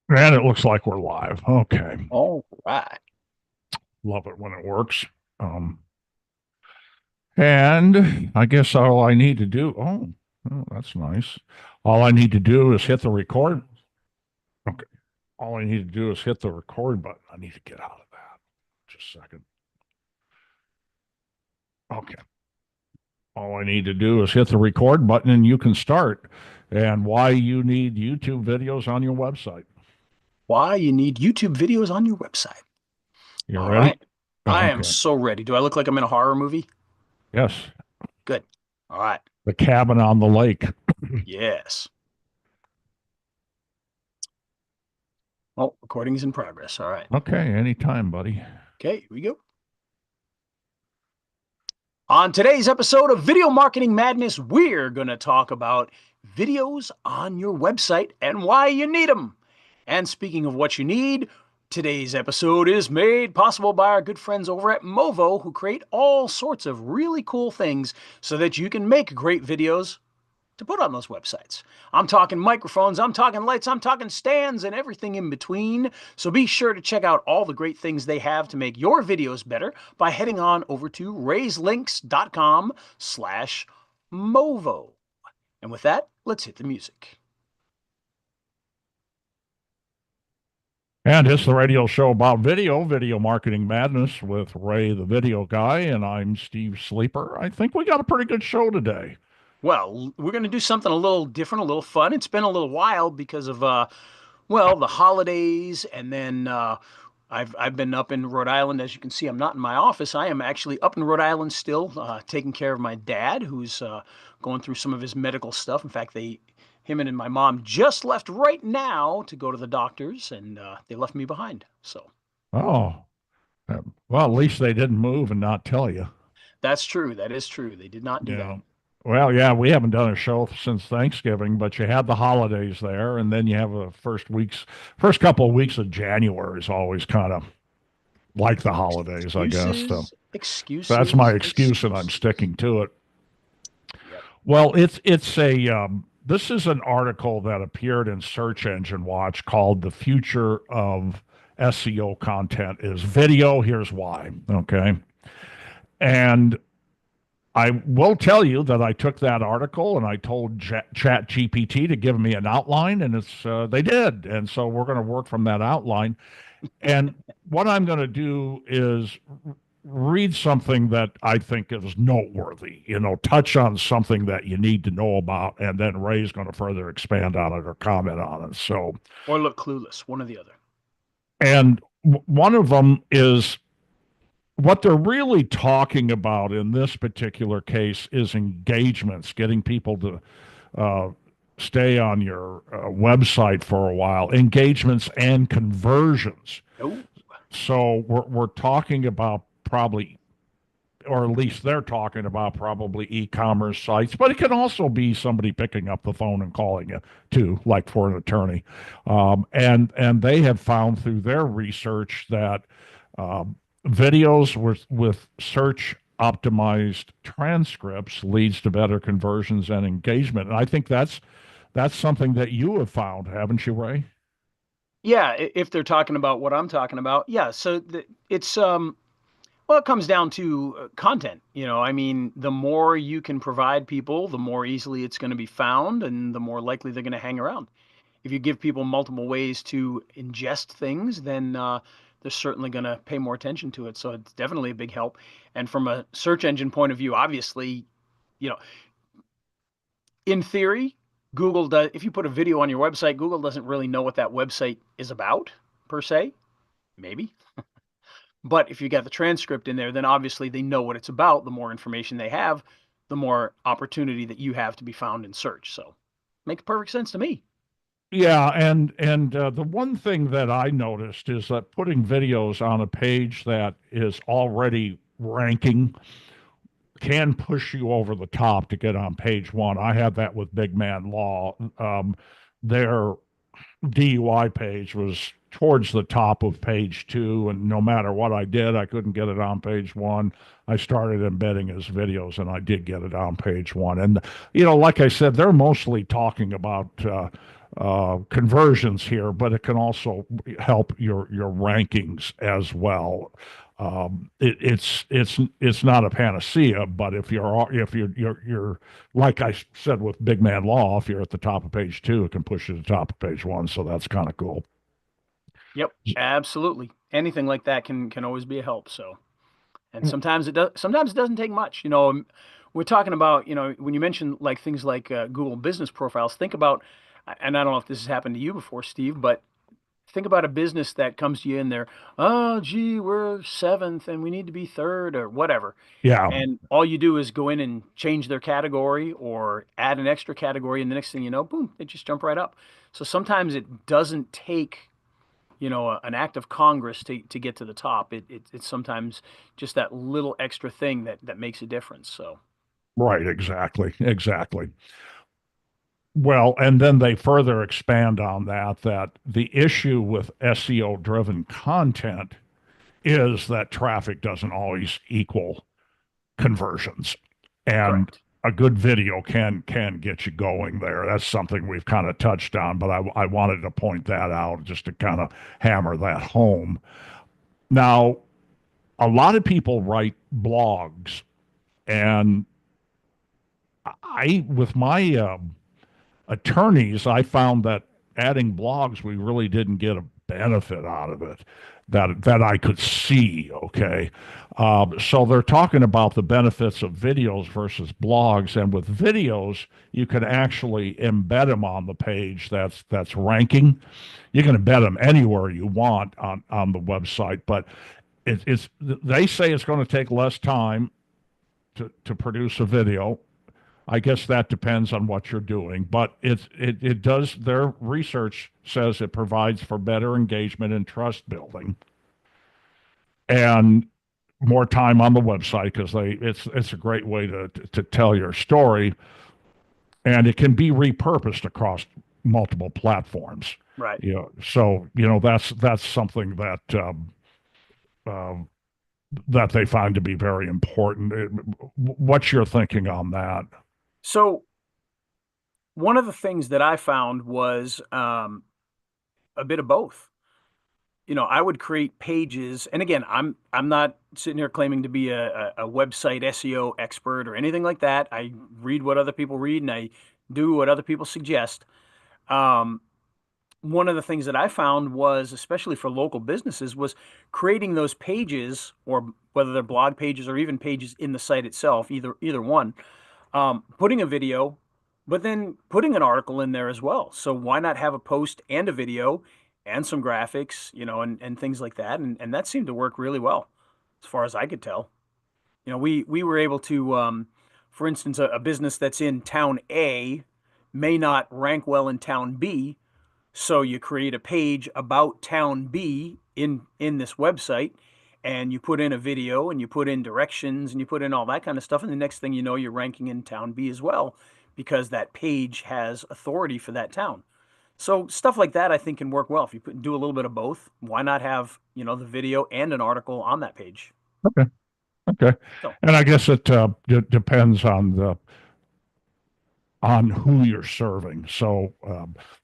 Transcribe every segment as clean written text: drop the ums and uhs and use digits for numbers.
And it looks like we're live. Okay. All right. Love it when it works. Um, and I guess all I need to do, oh, that's nice. All I need to do is hit the record. Okay. All I need to do is hit the record button. I need to get out of that. Just a second. Okay. All I need to do is hit the record button and you can start. And why you need YouTube videos on your website. Why you need YouTube videos on your website. You All ready? right. I am Okay. so ready. Do I look like I'm in a horror movie? Yes. Good. All right. The cabin on the lake. Yes. Well, recording is in progress. All right. Okay. Anytime, buddy. Okay, here we go. On today's episode of Video Marketing Madness, we're going to talk about videos on your website and why you need them. And speaking of what you need, today's episode is made possible by our good friends over at Movo, who create all sorts of really cool things so that you can make great videos to put on those websites. I'm talking microphones, I'm talking lights, I'm talking stands, and everything in between. So be sure to check out all the great things they have to make your videos better by heading on over to raiselinks.com/Movo. And with that, let's hit the music. And it's the radio show about video marketing madness with Ray, the video guy, and I'm Steve Sleeper. I think we got a pretty good show today. Well, we're going to do something a little different, a little fun. It's been a little while because of well, the holidays, and then I've been up in Rhode Island. As you can see, I'm not in my office. I am actually up in Rhode Island still, taking care of my dad, who's going through some of his medical stuff. In fact, him and my mom just left right now to go to the doctors, and they left me behind. So Oh, well, at least they didn't move and not tell you. that's true. That is true. They did not do that. Yeah. Well, yeah, we haven't done a show since Thanksgiving, but you had the holidays there, and then you have the first couple of weeks of January is always kind of like the holidays, I guess. So Excuses, that's my excuses, excuse, and I'm excuses. sticking to it. Yep. Well, it's a this is an article that appeared in Search Engine Watch called "The Future of SEO Content is Video." Here's why. Okay, and I will tell you that I took that article and I told Chat GPT to give me an outline, and they did, and so we're going to work from that outline. And what I'm going to do is read something that I think is noteworthy, touch on something that you need to know about, and then Ray's going to further expand on it or comment on it. So, Or look clueless, one or the other. and one of them is what they're really talking about in this particular case is engagements, getting people to uh, stay on your website for a while, engagements and conversions. Oh, So we're talking about probably, or at least they're talking about probably e-commerce sites, but it can also be somebody picking up the phone and calling you too, like for an attorney. And they have found through their research that um, videos with search optimized transcripts leads to better conversions and engagement. And I think that's something that you have found, haven't you, Ray? yeah. If they're talking about what I'm talking about, yeah. So it's well, it comes down to content. I mean, the more you can provide people, the more easily it's going to be found, and the more likely they're going to hang around. If you give people multiple ways to ingest things, then they're certainly going to pay more attention to it. So it's definitely a big help. And from a search engine point of view, obviously, you know, in theory, Google does. If you put a video on your website, Google doesn't really know what that website is about per se. Maybe. But if you got the transcript in there, then obviously they know what it's about. The more information they have, the more opportunity that you have to be found in search. So makes perfect sense to me. Yeah, and the one thing that I noticed is that putting videos on a page that is already ranking can push you over the top to get on page one. I had that with Big Man Law. Their DUI page was towards the top of page two, and no matter what I did, I couldn't get it on page one. I started embedding his videos, and I did get it on page one. And like I said, they're mostly talking about conversions here, but it can also help your rankings as well. It's not a panacea, but if you're like I said with Big Man Law, if you're at the top of page two, it can push you to the top of page one. So that's kind of cool. Yep, absolutely. Anything like that can always be a help. So, and sometimes it does. Sometimes it doesn't take much. We're talking about when you mention like things like Google Business Profiles. Think about, and I don't know if this has happened to you before, Steve, but think about a business that comes to you and they're, oh, gee, we're seventh and we need to be third or whatever. Yeah, And all you do is go in and change their category or add an extra category, and the next thing you know, boom, they just jump right up. So sometimes it doesn't take an act of Congress to get to the top. It's sometimes just that little extra thing that makes a difference. So, right, exactly, exactly. Well, and then they further expand on that the issue with SEO driven content is that traffic doesn't always equal conversions. And correct. a good video can get you going there. That's something we've kind of touched on, but I wanted to point that out just to kind of hammer that home. Now, a lot of people write blogs, and I, with my attorneys, I found that adding blogs, we really didn't get a benefit out of it that I could see. Okay, so they're talking about the benefits of videos versus blogs, and with videos, you can actually embed them on the page that's ranking. You can embed them anywhere you want on the website, but it's they say it's going to take less time to produce a video. I guess that depends on what you're doing, but it does. Their research says it provides for better engagement and trust building, and more time on the website because it's a great way to tell your story, and it can be repurposed across multiple platforms. Right. So that's something uh, that they find to be very important. What's your thinking on that? So one of the things that I found was a bit of both. I would create pages, and again, I'm not sitting here claiming to be a website SEO expert or anything like that. I read what other people read, and I do what other people suggest. Um, One of the things that I found was, especially for local businesses, was creating those pages, or whether they're blog pages or even pages in the site itself, either one, putting a video, but then putting an article in there as well. So why not have a post and a video and some graphics, and things like that. And that seemed to work really well as far as I could tell. We were able to, for instance, a business that's in town A may not rank well in town B. So you create a page about town B in this website, and you put in a video and you put in directions and you put in all that kind of stuff, and the next thing you know, you're ranking in town B as well because that page has authority for that town. So stuff like that I think can work well. If you do a little bit of both, why not have, the video and an article on that page? Okay. Okay. So And I guess it depends on who you're serving. So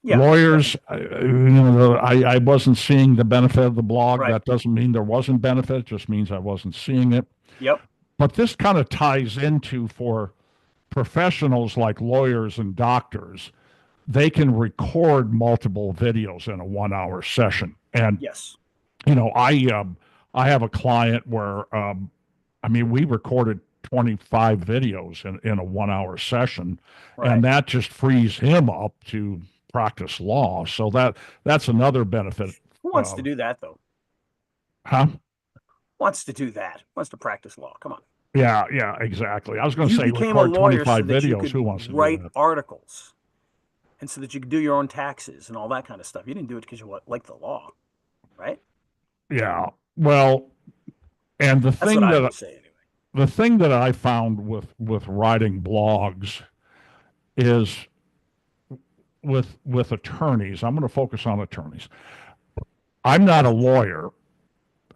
yeah, lawyers, definitely. I wasn't seeing the benefit of the blog. Right. That doesn't mean there wasn't benefit. It just means I wasn't seeing it. Yep. But this kind of ties into for professionals like lawyers and doctors. They can record multiple videos in a 1 hour session. And Yes. I have a client where I mean, we recorded 25 videos in a 1 hour session, and Right. that just frees him up to practice law. So that's another benefit. Who wants to do that though? Huh? Wants to do that? Wants to practice law? Come on. Yeah, yeah, exactly. I was going to You say became a record lawyer so 25 that you videos. could Who wants to do write that? articles and so that you could do your own taxes and all that kind of stuff. You didn't do it because you like the law, right? Yeah. Well, and That's what I would say anyway. the thing that I found with writing blogs is with attorneys. I'm going to focus on attorneys. I'm not a lawyer,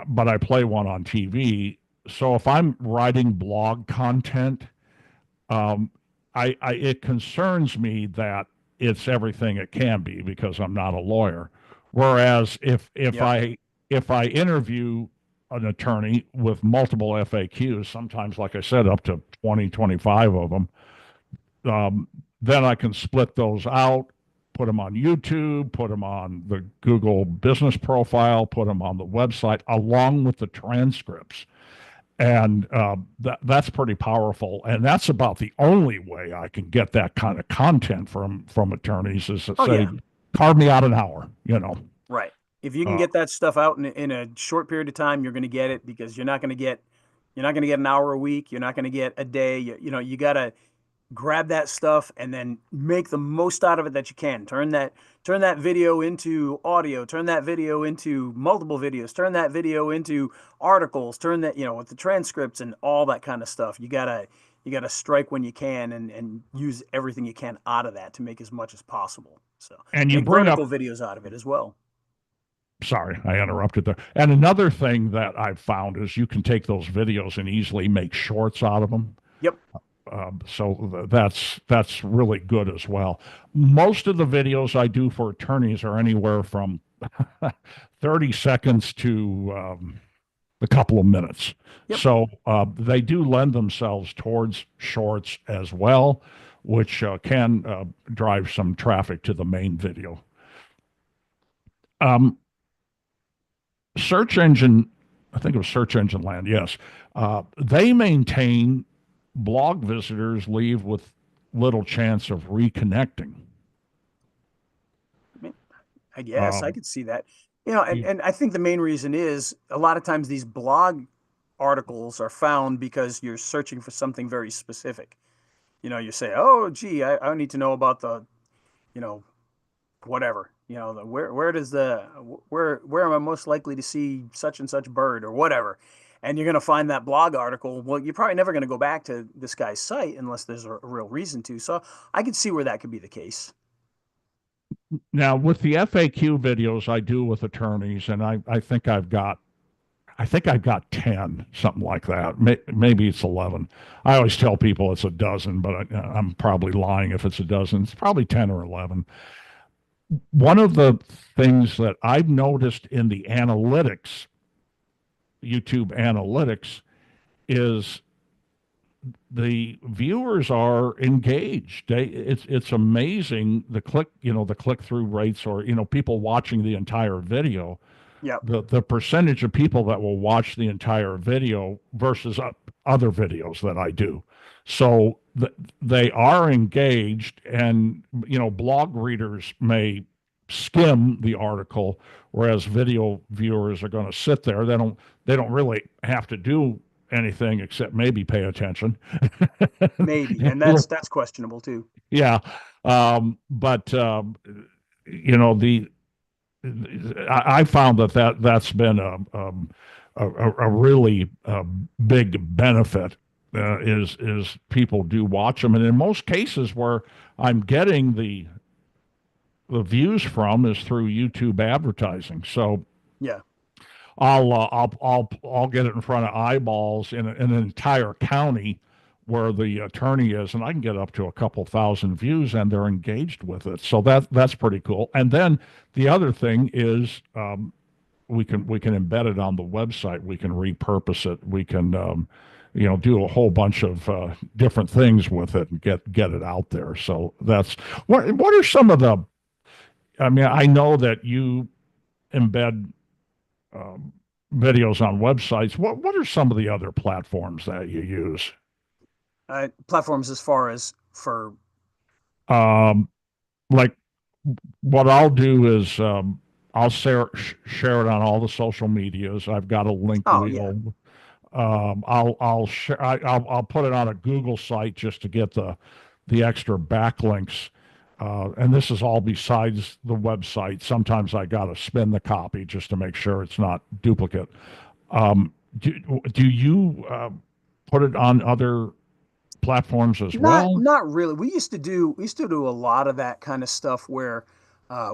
but I play one on TV. So if I'm writing blog content, um, it concerns me that it's everything it can be because I'm not a lawyer. Whereas Yep. if I interview an attorney with multiple FAQs, sometimes, like I said, up to 20, 25 of them, um, then I can split those out, put them on YouTube, put them on the Google business profile, put them on the website, along with the transcripts. And that's pretty powerful. And that's about the only way I can get that kind of content from attorneys is to Oh say, yeah. carve me out an hour, you know. Right. If you can Uh, get that stuff out in a short period of time, you're going to get it because you're not going to get an hour a week. You're not going to get a day. You know, you got to grab that stuff and then make the most out of it that you can. Turn that video into audio, turn that video into multiple videos, turn that video into articles, turn that, you know, with the transcripts and all that kind of stuff. You gotta strike when you can and use everything you can out of that to make as much as possible. So and you make bring up, vertical videos out of it as well. sorry, I interrupted there. And another thing that I've found is you can take those videos and easily make shorts out of them. Yep. So that's really good as well. Most of the videos I do for attorneys are anywhere from 30 seconds to a couple of minutes. Yep. So they do lend themselves towards shorts as well, which can drive some traffic to the main video. Um, search engine, I think it was Search Engine Land, yes. They maintain blog visitors leave with little chance of reconnecting. I mean, I guess I Um, could see that. You know, you, and I think the main reason is a lot of times these blog articles are found because you're searching for something very specific. You know, you say, oh, gee, I need to know about the, you know, whatever, you know, the where does the where am I most likely to see such and such bird or whatever, and you're going to find that blog article. Well, you're probably never going to go back to this guy's site unless there's a real reason to. So I could see where that could be the case. now, with the FAQ videos I do with attorneys, and I think I've got 10, something like that. Maybe it's 11. I always tell people it's a dozen, but I'm probably lying if it's a dozen. It's probably 10 or 11. One of the things that I've noticed in the analytics, YouTube analytics, is the viewers are engaged. It's amazing the click through rates, or people watching the entire video, Yep. the percentage of people that will watch the entire video versus other videos that I do. So they are engaged, and blog readers may skim the article, whereas video viewers are going to sit there. They don't really have to do anything except maybe pay attention. Maybe, and that's questionable too. Yeah, but the I found that's been a really big benefit. Is people do watch them, and in most cases where I'm getting the views from is through YouTube advertising. So Yeah. I'll get it in front of eyeballs in an entire county where the attorney is, and I can get up to a couple thousand views, and they're engaged with it. So that's pretty cool. And then the other thing is we can embed it on the website. We can repurpose it. We can do a whole bunch of different things with it and get it out there. So that's what are some of the. I mean, I know that you embed um, videos on websites. What are some of the other platforms that you use? Platforms as far as for. Um, like what I'll do is I'll share it on all the social medias. I've got a link Oh yeah. wheel. I'll share. I'll put it on a Google site just to get the extra backlinks. And this is all besides the website. Sometimes I got to spin the copy just to make sure it's not duplicate. Do you put it on other platforms as well? Not really. We used to do a lot of that kind of stuff where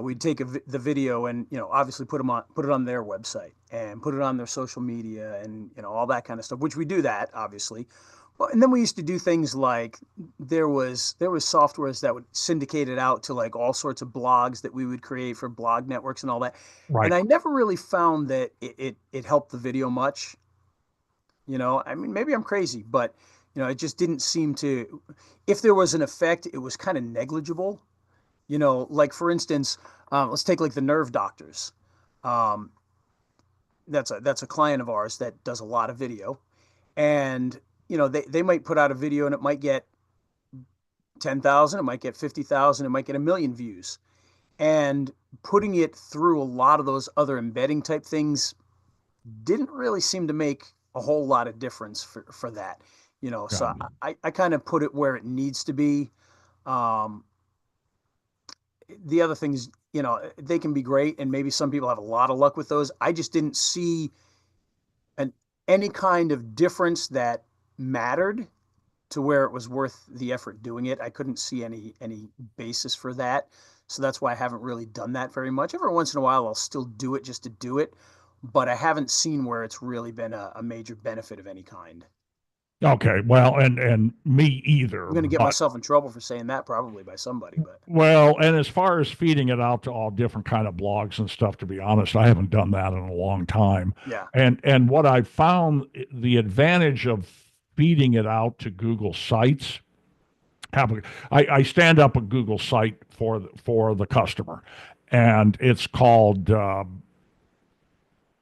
we'd take the video and obviously put it on their website and put it on their social media and all that kind of stuff. Which we do that obviously, Well, and then we used to do things like there was softwares that would syndicate it out to like all sorts of blogs that we would create for blog networks and all that. And Right. I never really found that it helped the video much. I mean, maybe I'm crazy, but it just didn't seem to. If there was an effect, it was kind of negligible. Like for instance, let's take like the nerve doctors. Um, that's a client of ours that does a lot of video, and they might put out a video and it might get 10,000, it might get 50,000, it might get a million views, and putting it through a lot of those other embedding type things didn't really seem to make a whole lot of difference for that. So Got it. I kind of put it where it needs to be. um, the other things, they can be great, and maybe some people have a lot of luck with those. I just didn't see an any kind of difference that mattered to where it was worth the effort doing it. I couldn't see any basis for that. So that's why I haven't really done that very much. Every once in a while I'll still do it just to do it, but I haven't seen where it's really been a major benefit of any kind. Okay. Well, and me either, I'm going to get but myself in trouble for saying that probably by somebody, but well, and as far as feeding it out to all different kind of blogs and stuff, to be honest, I haven't done that in a long time. yeah. And what I found the advantage of feeding it out to Google Sites, I stand up a Google site for the customer, and it's called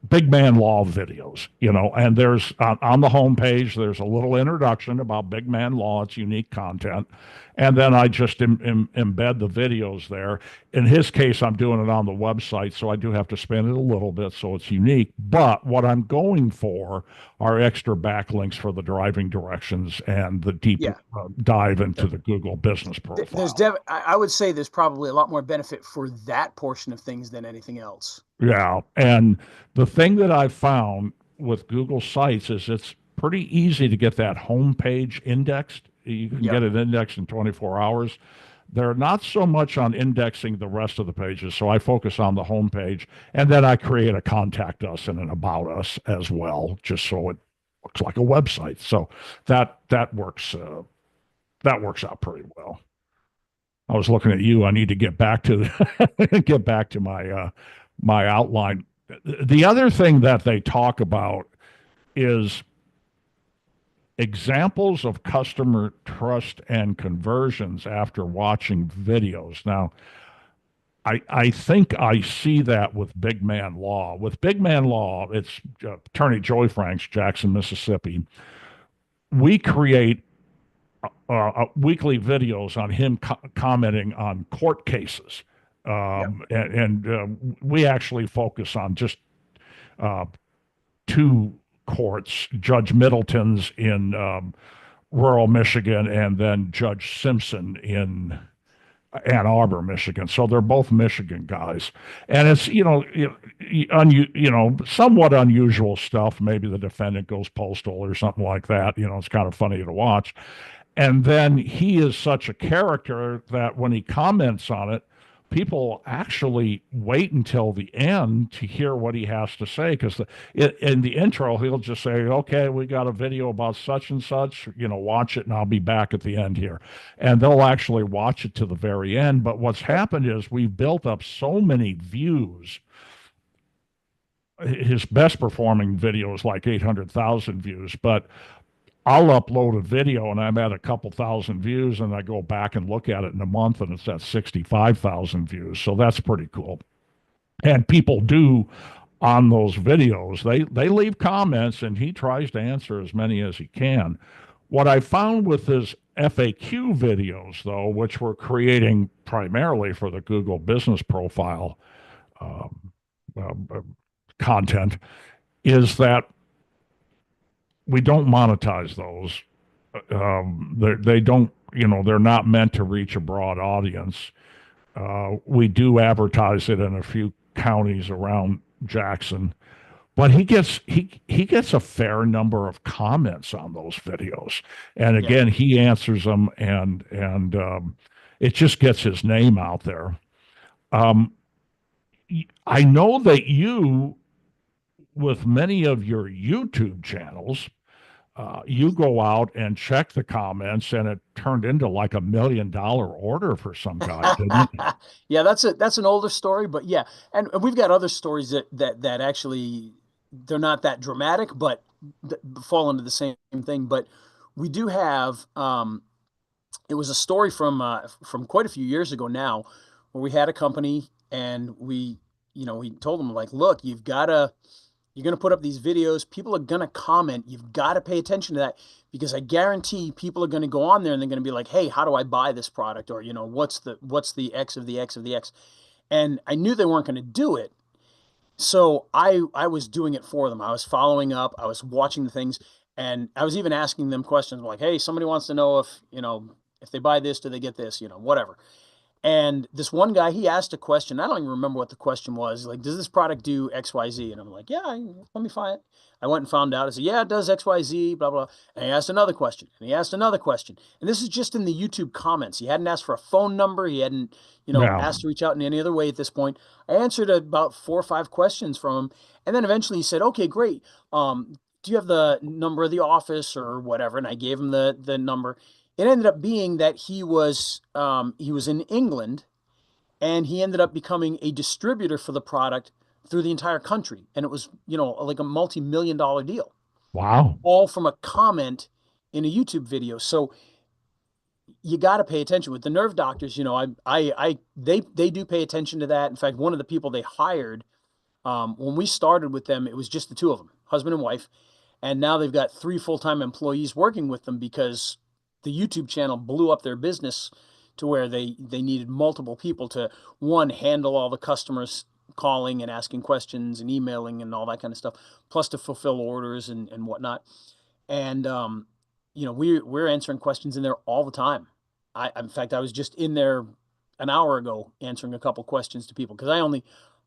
Big Man Law videos, and there's on the homepage, there's a little introduction about Big Man Law, its unique content. And then I just embed the videos there. In his case, I'm doing it on the website, so I do have to spin it a little bit so it's unique. But what I'm going for are extra backlinks for the driving directions and the deep Yeah. dive into the Google business There's profile. I would say there's probably a lot more benefit for that portion of things than anything else. Yeah. And the thing that I've found with Google Sites is it's pretty easy to get that homepage indexed. You can Yep. get it indexed in 24 hours. They're not so much on indexing the rest of the pages. So I focus on the homepage, and then I create a contact us and an about us as well, just so it looks like a website. So that works out pretty well. I was looking at you. I need to get back to get back to my outline. The other thing that they talk about is examples of customer trust and conversions after watching videos. Now, I think I see that with Big Man Law. With Big Man Law, it's attorney Joey Franks, Jackson, Mississippi. We create weekly videos on him commenting on court cases. Yep. And we actually focus on just uh, two courts, Judge Middleton's in rural Michigan, and then Judge Simpson in Ann Arbor, Michigan. So they're both Michigan guys, and it's somewhat unusual stuff. Maybe the defendant goes postal or something like that. It's kind of funny to watch. And then he is such a character that when he comments on it, people actually wait until the end to hear what he has to say. Because in the intro, he'll just say, okay, we got a video about such and such, watch it and I'll be back at the end here. And they'll actually watch it to the very end. But what's happened is we've built up so many views. His best performing video is like 800,000 views, but I'll upload a video and I'm at a couple thousand views, and I go back and look at it in a month and it's at 65,000 views. So that's pretty cool. And people do on those videos, they leave comments and he tries to answer as many as he can. What I found with his FAQ videos, though, which we're creating primarily for the Google business profile um, uh, content, is that we don't monetize those. They don't, they're not meant to reach a broad audience. We do advertise it in a few counties around Jackson, but he gets a fair number of comments on those videos, and Yeah. again, he answers them, and it just gets his name out there. Um, I know that you, with many of your YouTube channels, you go out and check the comments, and it turned into like $1 million order for some guy, didn't it? Yeah, that's an older story, but yeah, and we've got other stories that actually they're not that dramatic, but fall into the same thing. But we do have it was a story from quite a few years ago now, where we had a company and we told them like, look, you're going to put up these videos. People are going to comment. You've got to pay attention to that because I guarantee people are going to go on there and they're going to be like, "Hey, how do I buy this product?" Or, what's the X of the X of the X? And I knew they weren't going to do it. So I was doing it for them. I was following up, I was watching the things, and I was even asking them questions like, "Hey, somebody wants to know if they buy this, do they get this, whatever." And this one guy, he asked a question. I don't even remember what the question was. Like, does this product do XYZ? And I'm like, yeah, let me find it. I went and found out. I said, yeah, it does XYZ, blah, blah. And he asked another question. And he asked another question. And this is just in the YouTube comments. He hadn't asked for a phone number. He hadn't, Yeah. asked to reach out in any other way at this point. I answered about 4 or 5 questions from him. And then eventually he said, okay, great. Do you have the number of the office or whatever? And I gave him the number. It ended up being that he was in England and he ended up becoming a distributor for the product through the entire country. And it was, like a multi-million-dollar deal, Wow. all from a comment in a YouTube video. So you got to pay attention with the nerve doctors. They do pay attention to that. In fact, one of the people they hired, when we started with them, it was just the two of them, husband and wife. And now they've got 3 full-time employees working with them because the YouTube channel blew up their business to where they needed multiple people to, one, handle all the customers calling and asking questions and emailing and all that kind of stuff, plus to fulfill orders and whatnot. And we're answering questions in there all the time. In fact, I was just in there an hour ago answering a couple questions to people because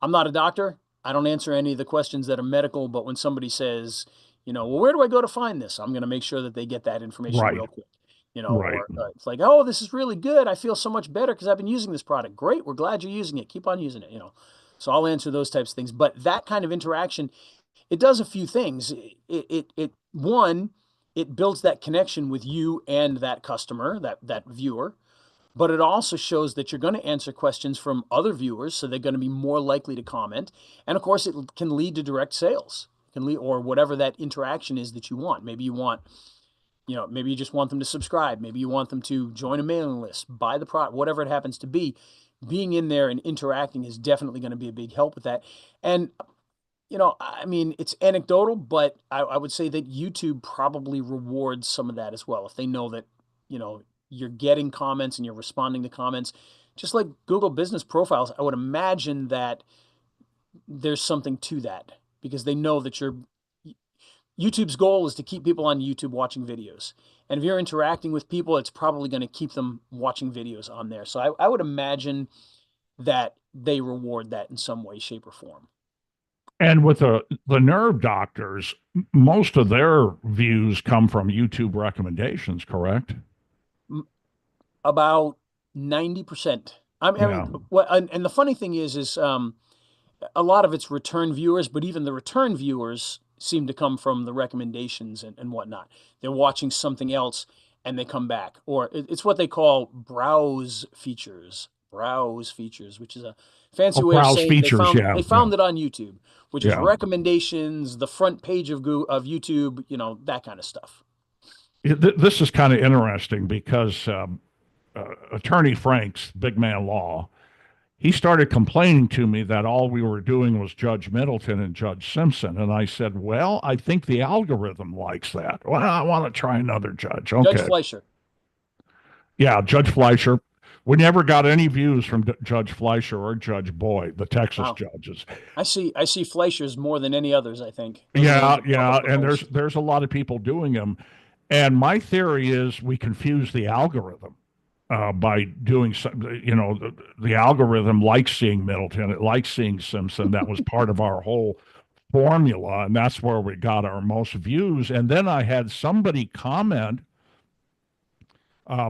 I'm not a doctor. I don't answer any of the questions that are medical, but when somebody says, well, where do I go to find this? I'm going to make sure that they get that information Right. real quick. Right. Or it's like, oh, this is really good. I feel so much better because I've been using this product. Great. We're glad you're using it. Keep on using it. So I'll answer those types of things. But that kind of interaction, it does a few things. One, it builds that connection with you and that customer, that viewer. But it also shows that you're going to answer questions from other viewers, so they're going to be more likely to comment. And of course, it can lead to direct sales, can lead, or whatever that interaction is that you want. Maybe you just want them to subscribe. Maybe you want them to join a mailing list, buy the product, whatever it happens to be. Being in there and interacting is definitely going to be a big help with that. And I mean, it's anecdotal, but I would say that YouTube probably rewards some of that as well. If they know that, you're getting comments and you're responding to comments, just like Google business profiles, I would imagine that there's something to that because they know that YouTube's goal is to keep people on YouTube watching videos. And if you're interacting with people, it's probably going to keep them watching videos on there. So I would imagine that they reward that in some way, shape, or form. And with the nerve doctors, most of their views come from YouTube recommendations, correct? About 90%. Yeah. And the funny thing is a lot of it's return viewers, but even the return viewers seem to come from the recommendations and whatnot. They're watching something else and they come back, or it's what they call browse features, which is a fancy Oh, way of browse saying they features. found Yeah. they Yeah. found it on YouTube, which is Yeah. recommendations, the front page of YouTube, that kind of stuff. This is kind of interesting because Attorney Franks, Big Man Law, he started complaining to me that all we were doing was Judge Middleton and Judge Simpson. And I said, well, I think the algorithm likes that. Well, I want to try another judge. Judge Okay. Fleischer. Yeah, Judge Fleischer. We never got any views from Judge Fleischer or Judge Boyd, the Texas Wow. judges. I see Fleischer's more than any others, I think. Those are the ones Yeah, that pop yeah, up the and most. there's a lot of people doing them. And my theory is we confuse the algorithm by doing some, the algorithm likes seeing Middleton, it likes seeing Simpson. That was part of our whole formula, and that's where we got our most views. And then I had somebody comment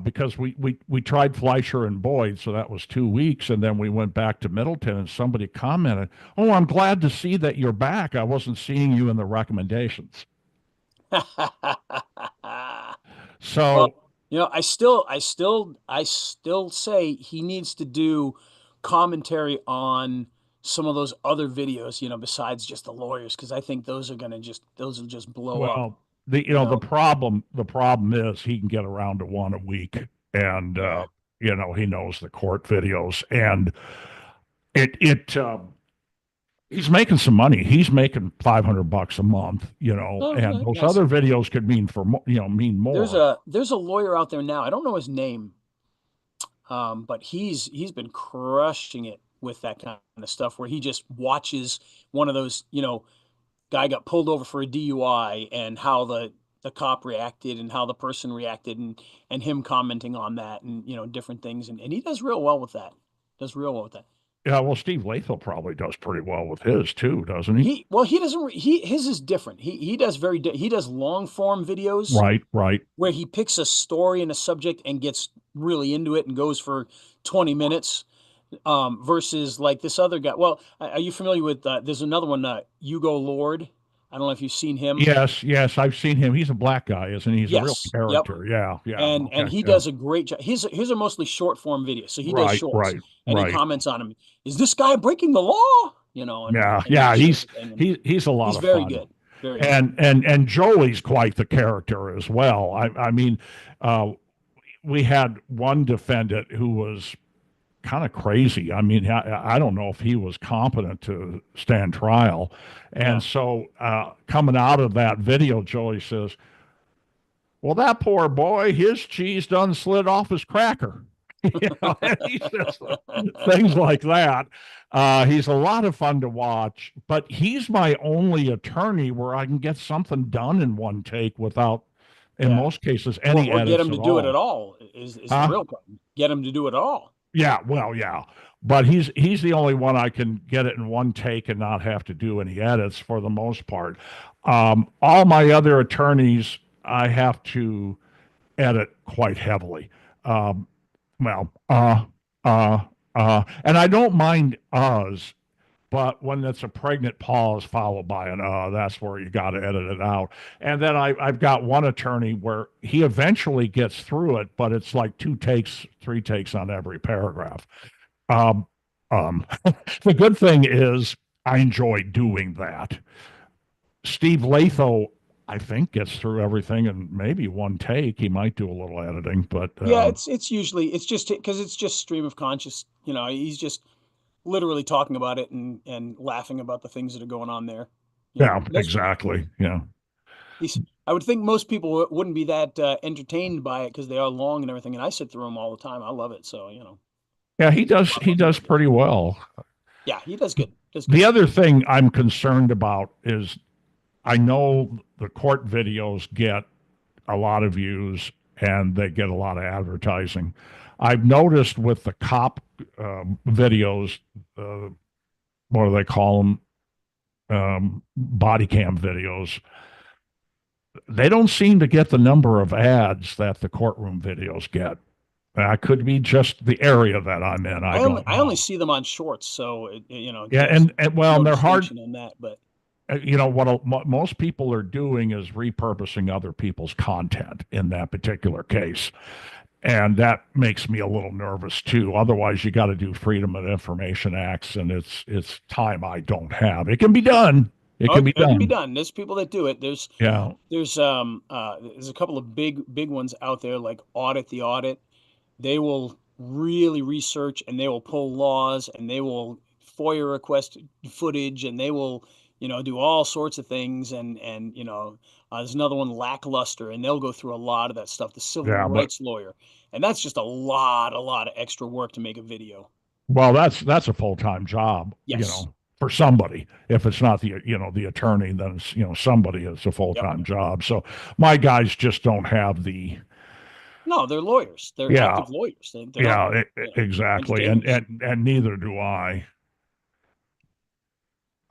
because we tried Fleischer and Boyd, so that was 2 weeks, and then we went back to Middleton, and somebody commented, "Oh, I'm glad to see that you're back. I wasn't seeing you in the recommendations." Well, So, I still say he needs to do commentary on some of those other videos, besides just the lawyers, because I think those will just blow up, well, the problem is he can get around to one a week, and Yeah. he knows the court videos, and it he's making some money. He's making $500 a month, Oh, and those nice. other videos could mean mean There's more. a lawyer out there now. I don't know his name, but he's been crushing it with that kind of stuff where he just watches one of those, guy got pulled over for a DUI and how the cop reacted and how the person reacted and him commenting on that and different things and he does real well with that. Does real well with that. Yeah, well, Steve Latham probably does pretty well with his too, doesn't he? He doesn't he his is different. He does he does long form videos Right, right. where he picks a story and a subject and gets really into it and goes for 20 minutes, versus like this other guy. Well, are you familiar with there's another one, Hugo Lord? I don't know if you've seen him. Yes, yes, I've seen him. He's a black guy, isn't he? He's a real Yes. Yep. character. Yeah, yeah. And Okay, he yeah. does a great job. His are mostly short form videos, so he does Right, shorts right, and he right. comments on them. Is this guy breaking the law? Yeah, And yeah. mentions He's everything. And he's a lot he's of very fun, good, very good. and Joey's quite the character as well. I mean, uh, we had one defendant who was kind of crazy. I mean, I don't know if he was competent to stand trial, and Yeah. so coming out of that video, Joey says, "Well, that poor boy, his cheese done slid off his cracker." And he says things like that. He's a lot of fun to watch, but he's my only attorney where I can get something done in one take without, in Yeah. most cases, any Or get edits him at to do it at all. all is the Huh? real problem. Get him to do it at all. Yeah, well, yeah. But he's the only one I can get it in one take and not have to do any edits for the most part. All my other attorneys, I have to edit quite heavily. Um, well, and I don't mind uhs, but when it's a pregnant pause followed by an that's where you got to edit it out. And then I've got one attorney where he eventually gets through it, but it's like two takes, three takes on every paragraph. Um, the good thing is I enjoy doing that. Steve Latho, I think, gets through everything in maybe one take. He might do a little editing, but Yeah, it's usually it's just because it's just stream of conscious. He's just literally talking about it and laughing about the things that are going on there. yeah, Most exactly. Yeah. he's I would think most people wouldn't be that entertained by it because they are long and everything. And I sit through them all the time. I love it. So Yeah, he that's does why I he love does doing it. pretty well. Yeah, he does good. Does The good. other thing I'm concerned about is I know the court videos get a lot of views and they get a lot of advertising. I've noticed with the cop videos, uh, what do they call them? Body cam videos. They don't seem to get the number of ads that the courtroom videos get. That could be just the area that I'm in. I don't I only know. see them on shorts, so Yeah, there's and well, no and they're hard. distinction in that. But What most people are doing is repurposing other people's content in that particular case. And that makes me a little nervous too. Otherwise, you got to do Freedom of Information Acts, and it's time I don't have. It can be done. It oh, can be it can be done. done. There's people that do it. Yeah. There's a couple of big ones out there like Audit the Audit. They will really research and they will pull laws and they will FOIA request footage and they will do all sorts of things and there's another one, Lackluster, and they'll go through a lot of that stuff, the civil Yeah, but rights lawyer, and that's just a lot of extra work to make a video. well, that's a full-time job, Yes. for somebody. If it's not the attorney, then it's, somebody is a Yep. full-time job. So my guys just don't have the No, they're lawyers. They're yeah, active lawyers. They're not yeah, exactly. And entertainers. neither do I.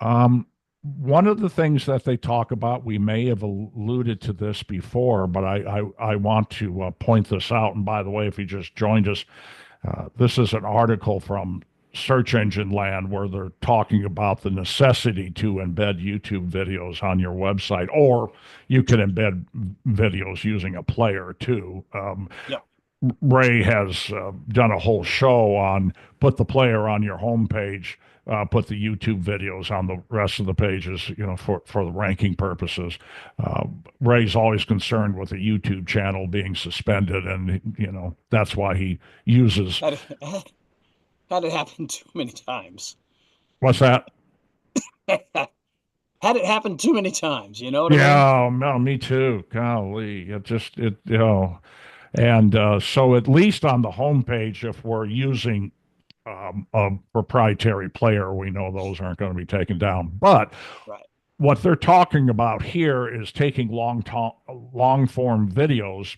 One of the things that they talk about, we may have alluded to this before, but I want to point this out. And by the way, if you just joined us, this is an article from search engine land where they're talking about the necessity to embed YouTube videos on your website, or you can embed videos using a player too. Yep. Ray has done a whole show on put the player on your homepage, put the YouTube videos on the rest of the pages, for the ranking purposes. Ray's always concerned with the YouTube channel being suspended, and that's why he uses. Had it, had it happen too many times. What's that? Had it happen too many times, you know what I mean? Yeah, no, me too. Golly, and so at least on the homepage, if we're using a proprietary player, we know those aren't going to be taken down. But Right. what they're talking about here is taking long form videos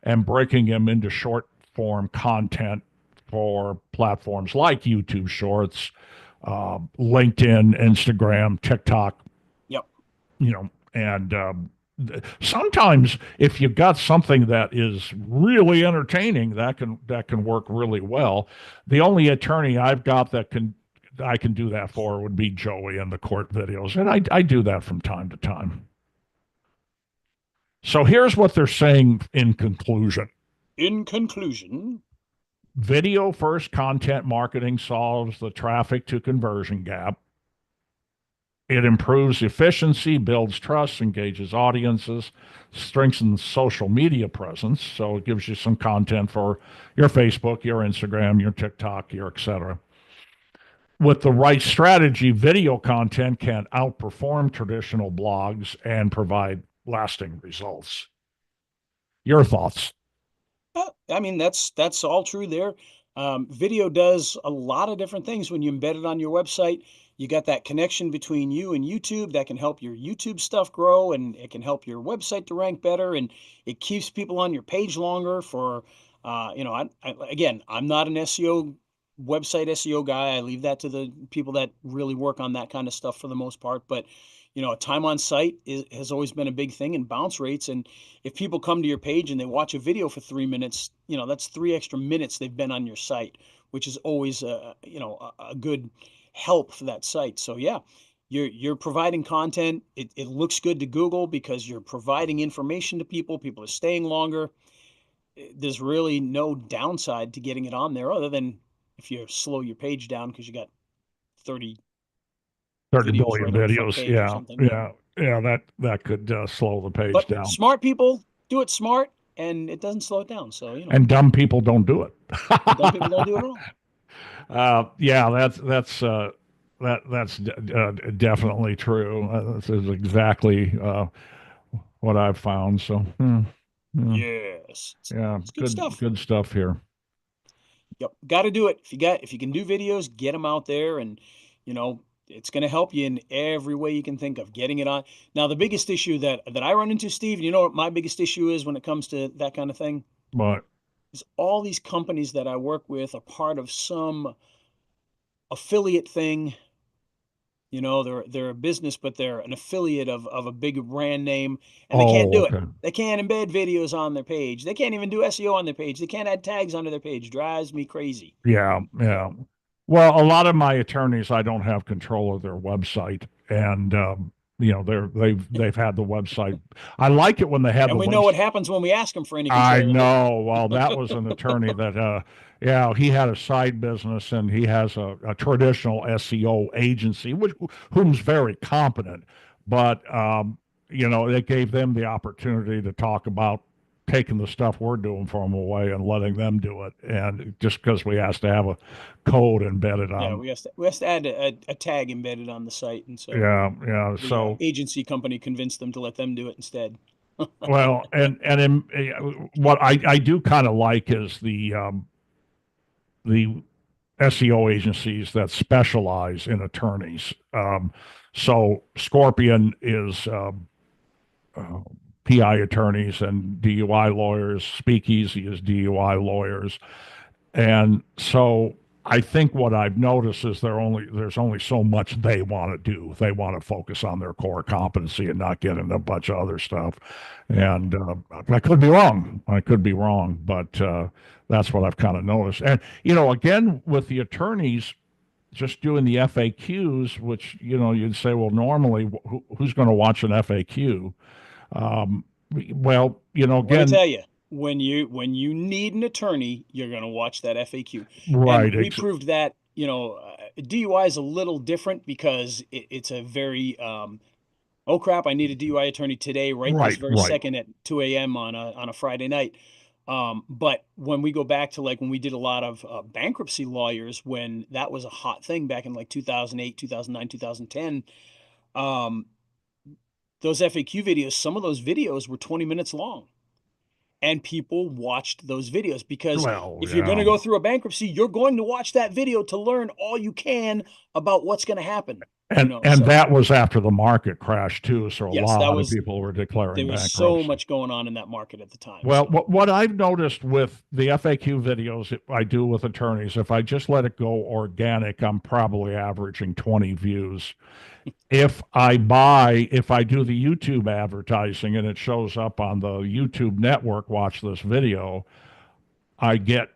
and breaking them into short form content for platforms like YouTube Shorts, LinkedIn, Instagram, TikTok, Yep. and sometimes if you've got something that is really entertaining, that can work really well. The only attorney I've got that I can do that for would be Joey in the court videos, and I do that from time to time. So here's what they're saying in conclusion. In conclusion, Video first content marketing solves the traffic to conversion gap. It improves efficiency, builds trust, engages audiences, strengthens social media presence. So it gives you some content for your Facebook, your Instagram, your TikTok, your etc. With the right strategy, video content can outperform traditional blogs and provide lasting results. Your thoughts? I mean, that's all true there. Video does a lot of different things when you embed it on your website. You got that connection between you and YouTube that can help your YouTube stuff grow, and it can help your website to rank better, and it keeps people on your page longer for, again, I'm not an SEO website SEO guy. I leave that to the people that really work on that kind of stuff for the most part. But, time on site has always been a big thing, and bounce rates. And if people come to your page and they watch a video for 3 minutes, that's 3 extra minutes they've been on your site, which is always a good help for that site. So yeah, you're providing content. It looks good to Google because you're providing information to people. People are staying longer. There's really no downside to getting it on there other than if you slow your page down because you got 30 30 videos billion right on the front videos. page or Yeah, something. yeah, yeah. That could slow the page But down. smart people do it smart, and it doesn't slow it down. So And dumb people don't do it. and dumb people don't do it at all. Yeah, that's definitely true. This is exactly what I've found. So, yeah, Yes, yeah, it's good stuff. good stuff here. Yep, got to do it. If you can do videos, get them out there, and it's going to help you in every way you can think of getting it on. Now, the biggest issue that I run into, Steve, you know what my biggest issue is when it comes to that kind of thing? But Is all these companies that I work with are part of some affiliate thing. They're a business, but they're an affiliate of a big brand name, and they can't oh, do it. okay, They can't embed videos on their page. They can't even do SEO on their page. They can't add tags onto their page. Drives me crazy. yeah, yeah. Well, a lot of my attorneys, I don't have control of their website, and they've had the website. I like it when they had And the we know website. what happens when we ask them for any I control of it. know. Well, that was an attorney that, yeah, he had a side business and he has a traditional SEO agency, whom's very competent. But, it gave them the opportunity to talk about taking the stuff we're doing for them away and letting them do it. And just because we asked to have a code embedded Yeah, on, we have to add a tag embedded on the site, and so yeah, yeah. the So, agency company convinced them to let them do it instead. well, and what I do kind of like is the SEO agencies that specialize in attorneys. So Scorpion is uh, PI attorneys and DUI lawyers. Speakeasy is DUI lawyers, and so I think what I've noticed is there's only so much they want to do. They want to focus on their core competency and not get into a bunch of other stuff. Yeah. And I could be wrong. I could be wrong, but that's what I've kind of noticed. And again, with the attorneys, just doing the FAQs, which, you'd say, well, normally who's going to watch an FAQ? Um, well, Let me again, tell you, when you need an attorney, you're going to watch that FAQ, and right, we proved that. DUI is a little different because it's a very oh crap, I need a DUI attorney today, right this right, very right. second at 2 a.m. on a Friday night. But when we go back to like when we did a lot of bankruptcy lawyers, when that was a hot thing back in like 2008, 2009, 2010, um, those FAQ videos, some of those videos were 20 minutes long. And people watched those videos because Well, if you're going yeah. to go through a bankruptcy, you're going to watch that video to learn all you can about what's going to happen, And So that was after the market crashed too, so a yes, that lot of was people were declaring there was so bankruptcy. much going on in that market at the time. Well, So what I've noticed with the FAQ videos I do with attorneys, if I just let it go organic, I'm probably averaging 20 views. If I do the YouTube advertising and it shows up on the YouTube network, watch this video, I get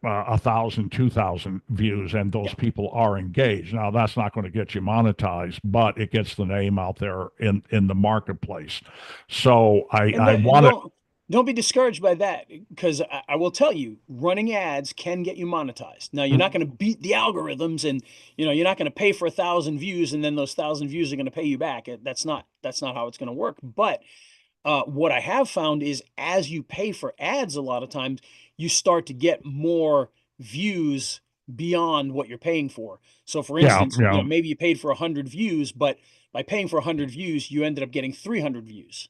1,000, 2,000 views, and those yeah, people are engaged. Now, that's not going to get you monetized, but it gets the name out there in the marketplace. So and I and want to. don't be discouraged by that because I will tell you, running ads can get you monetized. Now you're not going to beat the algorithms, and you're not going to pay for 1,000 views, and then those 1,000 views are going to pay you back. That's not how it's going to work. But what I have found is as you pay for ads, a lot of times you start to get more views beyond what you're paying for. So, for Yeah, instance, yeah, maybe you paid for 100 views, but by paying for 100 views, you ended up getting 300 views,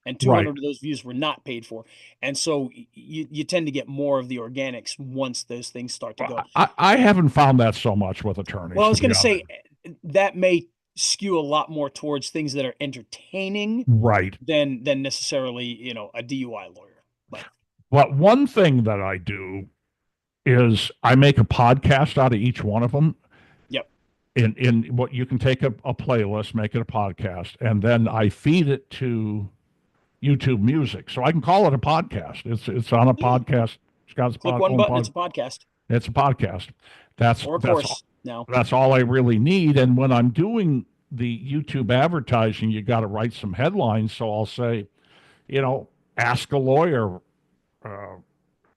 and right. 200 of those views were not paid for. And so you tend to get more of the organics once those things start to go. I haven't found that so much with Well, attorneys, I to was be going to honest. say that may skew a lot more towards things that are entertaining Right. than necessarily a DUI lawyer. But But one thing that I do is I make a podcast out of each one of them. yep, In what you can take a playlist, make it a podcast, and then I feed it to YouTube Music, so I can call it a podcast. It's on a yeah, podcast. It's got its click one own button, it's pod. a podcast It's a podcast. That's or a that's course now. that's all I really need. And when I'm doing the YouTube advertising, you got to write some headlines. So I'll say, ask a lawyer, uh,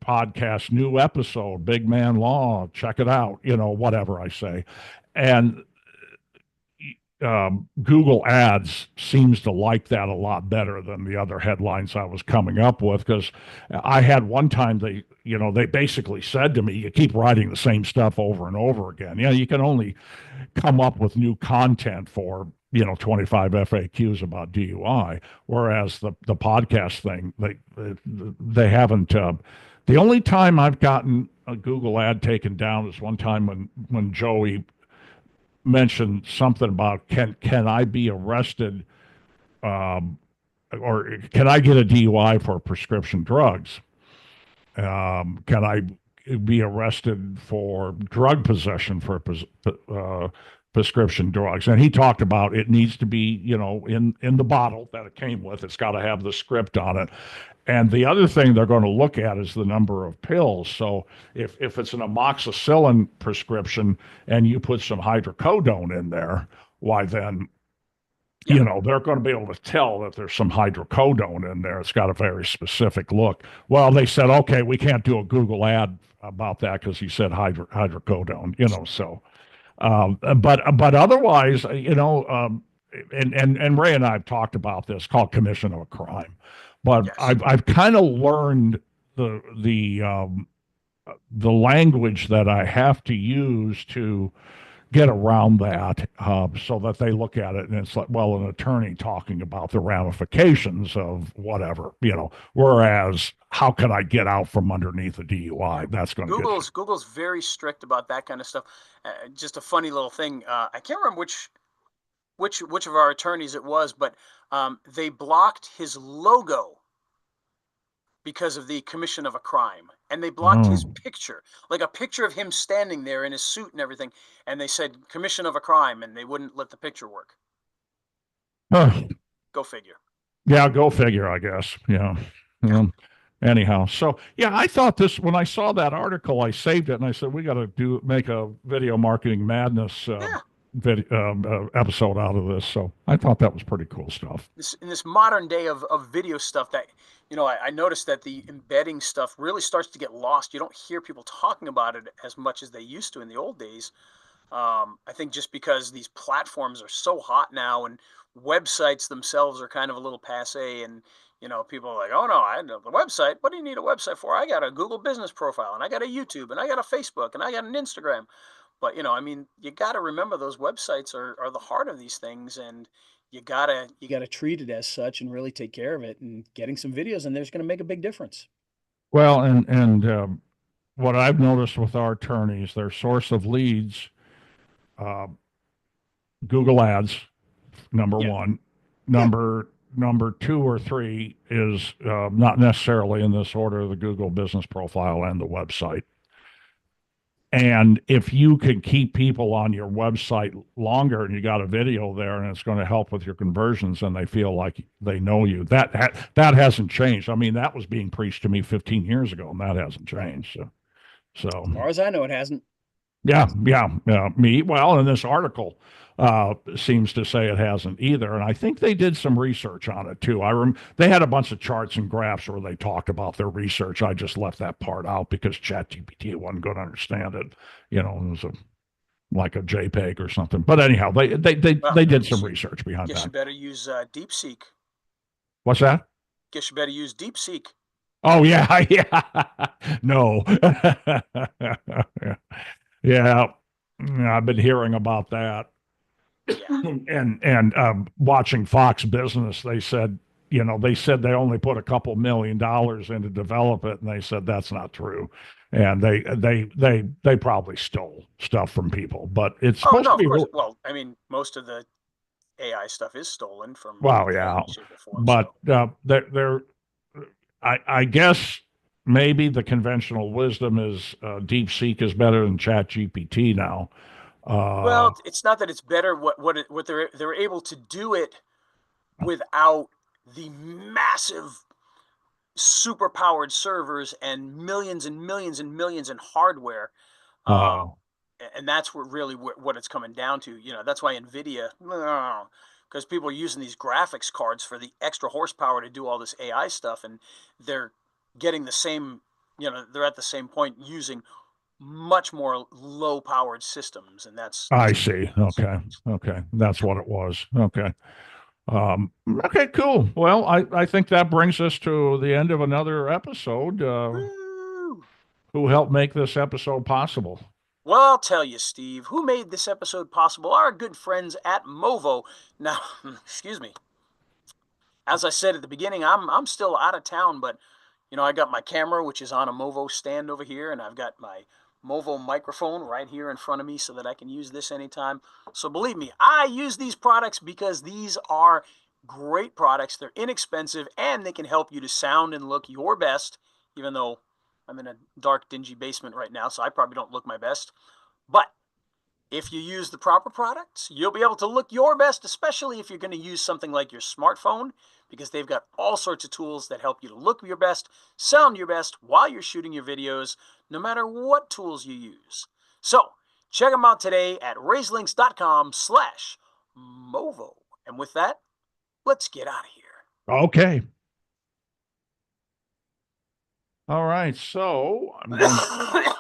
podcast, new episode, Big Man Law, check it out, whatever I say. And Google Ads seems to like that a lot better than the other headlines I was coming up with, because I had one time they basically said to me, "You keep writing the same stuff over and over again. You can only come up with new content for 25 FAQs about DUI, whereas the podcast thing they haven't. The only time I've gotten a Google ad taken down is one time when Joey mentioned something about can I be arrested, um, or can I get a DUI for prescription drugs? Can I be arrested for drug possession for prescription drugs? And he talked about it needs to be, in the bottle that it came with. It's got to have the script on it. And the other thing they're going to look at is the number of pills. So if it's an amoxicillin prescription and you put some hydrocodone in there, why then Yeah, they're going to be able to tell that there's some hydrocodone in there. It's got a very specific look. Well, they said, okay, we can't do a Google ad about that because he said hydrocodone, so, but otherwise, and Ray and I have talked about this called commission of a crime, but yes. I've kind of learned the language that I have to use to get around that, so that they look at it and it's like, well, an attorney talking about the ramifications of whatever, whereas how can I get out from underneath a DUI? That's going to get you. Google's very strict about that kind of stuff. Just a funny little thing. I can't remember which of our attorneys it was, but they blocked his logo because of the commission of a crime, and they blocked his Oh. picture, like a picture of him standing there in his suit and everything, and they said commission of a crime, and they wouldn't let the picture work. Huh. Go figure. Yeah, go figure, I guess. Yeah. Yeah. Yeah. anyhow, so yeah, I thought this when I saw that article, I saved it and I said we got to make a video marketing madness Yeah. episode out of this. So I thought that was pretty cool stuff. In this modern day of video stuff that I noticed that the embedding stuff really starts to get lost. You don't hear people talking about it as much as they used to in the old days. I think just because these platforms are so hot now and websites themselves are kind of a little passe, and people are like, oh no, I know the website. What do you need a website for? I got a Google business profile, and I got a YouTube, and I got a Facebook, and I got an Instagram. But I mean, you got to remember those websites are the heart of these things, and you gotta treat it as such and really take care of it. And getting some videos in there's going to make a big difference. Well, what I've noticed with our attorneys, their source of leads, uh, Google Ads, number Yeah, one. yeah. Number two or three is not necessarily in this order, the Google business profile and the website. And if you can keep people on your website longer and you got a video there and it's going to help with your conversions and they feel like they know you, that hasn't changed. I mean, that was being preached to me 15 years ago and that hasn't changed. So As far as I know, it hasn't. yeah, me. Well, and this article seems to say it hasn't either, and I think they did some research on it too. They had a bunch of charts and graphs where they talked about their research. I just left that part out because ChatGPT wasn't going to understand it. It was like a JPEG or something. But anyhow, Well, they did some research behind guess that. you better use DeepSeek. What's that? Guess you better use DeepSeek. Oh yeah, yeah. No. Yeah, I've been hearing about that. Yeah. And watching Fox Business, they said they only put a couple $1 million in to develop it, and they said that's not true, and they probably stole stuff from people, but it's Oh supposed no, to of be course. Well, I mean, most of the AI stuff is stolen from well, in some yeah, way, shape, or form. but So, they're I guess maybe the conventional wisdom is DeepSeek is better than ChatGPT now. Uh, well, it's not that it's better. What they're able to do it without the massive super powered servers and millions and millions and millions in hardware. Um, uh, and that's what it's coming down to. That's why Nvidia, because people are using these graphics cards for the extra horsepower to do all this AI stuff, and they're getting the same. They're at the same point using much more low powered systems, and I that's see. Okay, that's what it was. Um, okay, cool. Well, I think that brings us to the end of another episode. Woo! Who helped make this episode possible? Well, I'll tell you, Steve, who made this episode possible? Our good friends at Movo. Now, excuse me. As I said at the beginning, I'm still out of town, but I got my camera, which is on a Movo stand over here, and I've got my Movo microphone right here in front of me so that I can use this anytime. So believe me, I use these products because these are great products. They're inexpensive and they can help you to sound and look your best, even though I'm in a dark, dingy basement right now, so I probably don't look my best. But if you use the proper products, you'll be able to look your best, especially if you're going to use something like your smartphone, because they've got all sorts of tools that help you to look your best, sound your best while you're shooting your videos, no matter what tools you use. So check them out today at raiselinks.com/Movo. And with that, let's get out of here. Okay. All right. So I'm going to